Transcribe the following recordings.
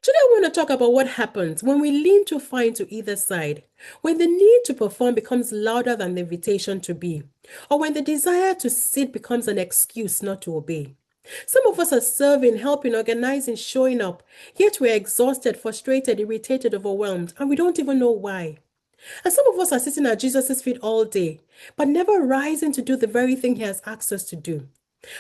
Today, I want to talk about what happens when we lean too far into either side, when the need to perform becomes louder than the invitation to be, or when the desire to sit becomes an excuse not to obey. Some of us are serving, helping, organizing, showing up, yet we're exhausted, frustrated, irritated, overwhelmed, and we don't even know why. And some of us are sitting at Jesus' feet all day, but never rising to do the very thing he has asked us to do.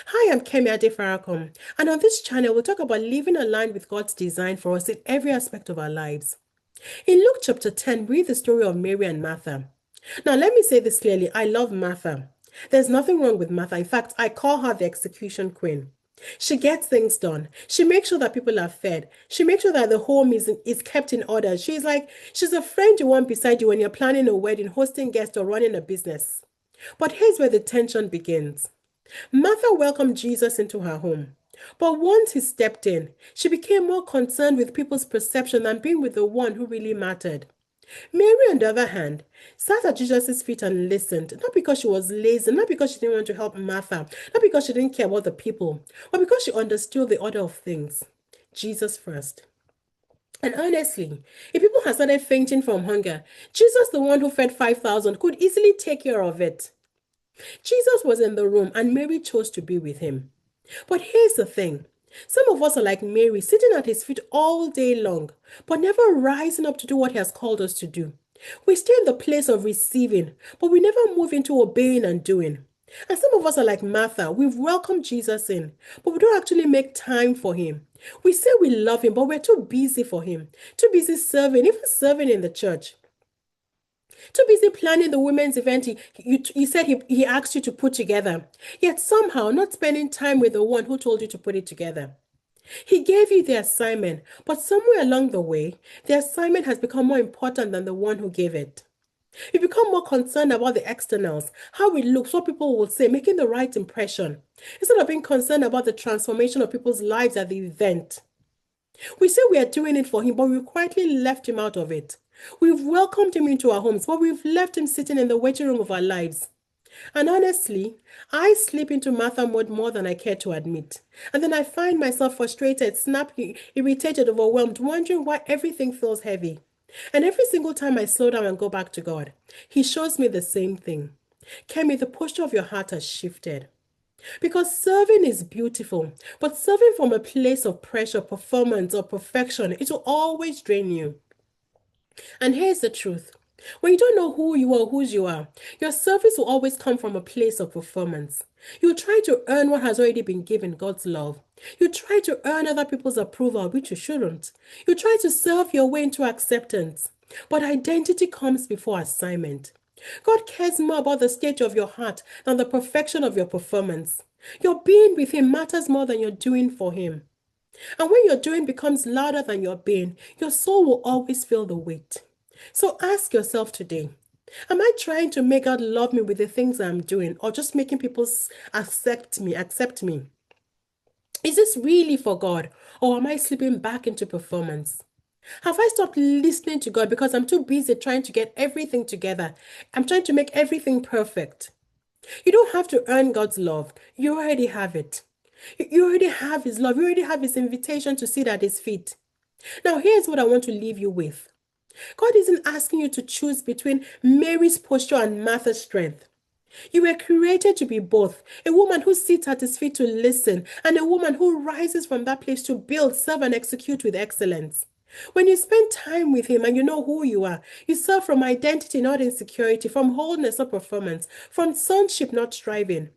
Hi, I'm Kemi Adefarakom, and on this channel, we'll talk about living aligned with God's design for us in every aspect of our lives. In Luke chapter 10, read the story of Mary and Martha. Now, let me say this clearly. I love Martha. There's nothing wrong with Martha. In fact, I call her the execution queen. She gets things done. She makes sure that people are fed. She makes sure that the home is kept in order. She's a friend you want beside you when you're planning a wedding, hosting guests, or running a business. But here's where the tension begins. Martha welcomed Jesus into her home. But once he stepped in, she became more concerned with people's perception than being with the one who really mattered. Mary, on the other hand, sat at Jesus' feet and listened, not because she was lazy, not because she didn't want to help Martha, not because she didn't care about the people, but because she understood the order of things. Jesus first. And honestly, if people had started fainting from hunger, Jesus, the one who fed 5,000, could easily take care of it. Jesus was in the room and Mary chose to be with him. But here's the thing. Some of us are like Mary, sitting at his feet all day long, but never rising up to do what he has called us to do. We stay in the place of receiving, but we never move into obeying and doing. And some of us are like Martha. We've welcomed Jesus in, but we don't actually make time for him. We say we love him, but we're too busy for him, too busy serving, even serving in the church. Too busy planning the women's event he said he asked you to put together, yet somehow not spending time with the one who told you to put it together. He gave you the assignment, but somewhere along the way, the assignment has become more important than the one who gave it. You become more concerned about the externals, how it looks, what people will say, making the right impression, instead of being concerned about the transformation of people's lives at the event. We say we are doing it for him, but we've quietly left him out of it. We've welcomed him into our homes, but we've left him sitting in the waiting room of our lives. And honestly, I slip into Martha mode more than I care to admit. And then I find myself frustrated, snappy, irritated, overwhelmed, wondering why everything feels heavy. And every single time I slow down and go back to God, he shows me the same thing. Kemi, the posture of your heart has shifted. Because serving is beautiful, but serving from a place of pressure, performance, or perfection, it will always drain you. And here's the truth. When you don't know who you are or whose you are, your service will always come from a place of performance. You try to earn what has already been given, God's love. You try to earn other people's approval, which you shouldn't. You try to serve your way into acceptance. But identity comes before assignment. God cares more about the state of your heart than the perfection of your performance. Your being with him matters more than your doing for him. And when your doing becomes louder than your being, your soul will always feel the weight. So ask yourself today, am I trying to make God love me with the things I'm doing, or just making people accept me? Is this really for God, or am I slipping back into performance? Have I stopped listening to God because I'm too busy trying to get everything together? I'm trying to make everything perfect. You don't have to earn God's love. You already have it. You already have his love. You already have his invitation to sit at his feet. Now, here's what I want to leave you with. God isn't asking you to choose between Mary's posture and Martha's strength. You were created to be both, a woman who sits at his feet to listen, and a woman who rises from that place to build, serve, and execute with excellence. When you spend time with him and you know who you are, you serve from identity, not insecurity, from wholeness, not performance, from sonship, not striving.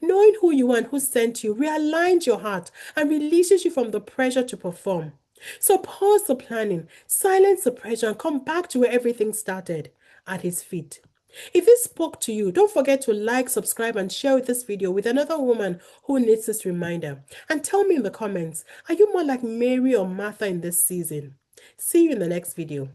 Knowing who you are and who sent you realigns your heart and releases you from the pressure to perform. So pause the planning, silence the pressure, and come back to where everything started, at his feet. If this spoke to you, don't forget to like, subscribe, and share this video with another woman who needs this reminder. And tell me in the comments, are you more like Mary or Martha in this season? See you in the next video.